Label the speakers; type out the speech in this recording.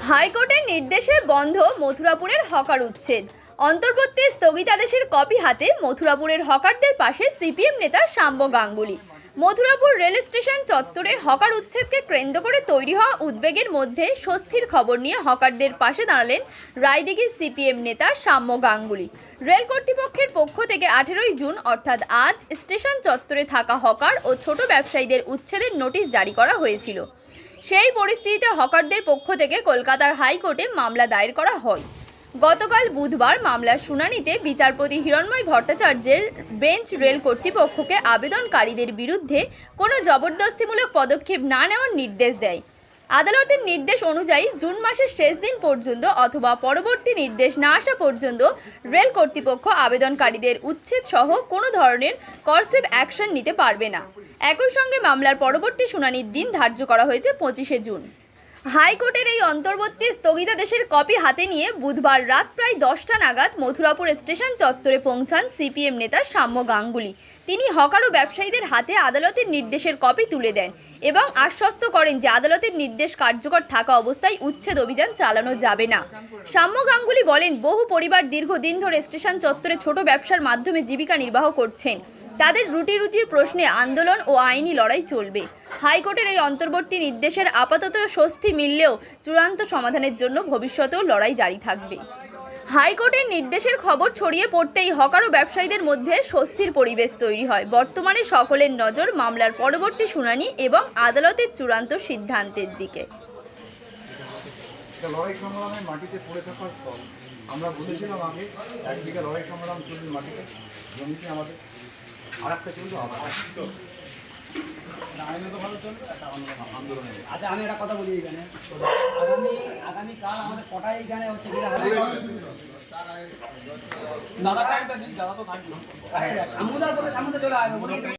Speaker 1: হাইকোর্টের নির্দেশে বন্ধ মথুরাপুরের হকার উচ্ছেদ। অন্তর্বর্তী স্থগিতাদেশের কপি হাতে মথুরাপুরের হকারদের পাশে সিপিএম নেতা শ্যাম্য গাঙ্গুলি। মথুরাপুর রেল স্টেশন চত্বরে হকার উচ্ছেদকে কেন্দ্র করে তৈরি হওয়া উদ্বেগের মধ্যে স্বস্তির খবর নিয়ে হকারদের পাশে দাঁড়ালেন রায়দিঘির সিপিএম নেতা শ্যাম্য গাঙ্গুলি। রেল কর্তৃপক্ষের পক্ষ থেকে 18ই জুন অর্থাৎ আজ স্টেশন চত্বরে থাকা হকার ও ছোট ব্যবসায়ীদের উচ্ছেদের নোটিশ জারি করা হয়েছিল। সেই পরিস্থিতিতে হকারদের পক্ষ থেকে কলকাতার হাইকোর্টে মামলা দায়ের করা হয়। গতকাল বুধবার মামলার শুনানিতে বিচারপতি হিরণময় ভট্টাচার্যের বেঞ্চ রেল কর্তৃপক্ষকে আবেদনকারীদের বিরুদ্ধে কোনো জবরদস্তিমূলক পদক্ষেপ না নেওয়ার নির্দেশ দেয়। আদালতের নির্দেশ অনুযায়ী জুন মাসের শেষ দিন পর্যন্ত অথবা পরবর্তী নির্দেশ না আসা পর্যন্ত রেল কর্তৃপক্ষ আবেদনকারীদের উচ্ছেদ সহ কোনো ধরনের কর্সিভ অ্যাকশন নিতে পারবে না। একই সঙ্গে মামলার পরবর্তী শুনানির দিন ধার্য করা হয়েছে 25শে জুন। হাইকোর্টের এই অন্তর্বর্তী স্থগিতাদেশের কপি হাতে নিয়ে বুধবার রাত প্রায় 10টা নাগাদ মথুরাপুর স্টেশন চত্বরে পৌঁছান সিপিএম নেতা শ্যাম্য গাঙ্গুলি। তিনি হকার ও ব্যবসায়ীদের হাতে আদালতের নির্দেশের কপি তুলে দেন এবং আশ্বস্ত করেন যে আদালতের নির্দেশ কার্যকর থাকা অবস্থায় উচ্ছেদ অভিযান চালানো যাবে না। শ্যাম্য গাঙ্গুলি বলেন, বহু পরিবার দীর্ঘদিন ধরে স্টেশন চত্বরে ছোট ব্যবসার মাধ্যমে জীবিকা নির্বাহ করছেন। তাদের রুটির প্রশ্নে আন্দোলন ও আইনি লড়াই চলবে। হাইকোর্টের এই অন্তর্বর্তী নির্দেশের আপাতত স্বস্তি মিললেও চূড়ান্ত সমাধানের জন্য ভবিষ্যতেও লড়াই জারি থাকবে। হাইকোর্টের নির্দেশের খবর ছড়িয়ে পড়তেই হকার ও ব্যবসায়ীদের মধ্যে স্বস্তির পরিবেশ তৈরি হয়। বর্তমানে সকলের নজর মামলার পরবর্তী শুনানি এবং আদালতের চূড়ান্ত সিদ্ধান্তের দিকে।
Speaker 2: লড়াই সংগ্রামে মাটিতে পড়ে থাকার ফল আমরা বলেছিলাম আগে, একদিকে লড়াই সংগ্রাম চলবে মাটিতে, জমিতে আমাদের, আর একটা চলবে আইনত ভালো চলবে, একটা আন্দোলনে।
Speaker 3: আচ্ছা, আমি একটা কথা বলি, এখানে আগামীকাল আমাদের কটায় এখানে হচ্ছে দাদা তো থাকবে, সামুদার চলে আসবে।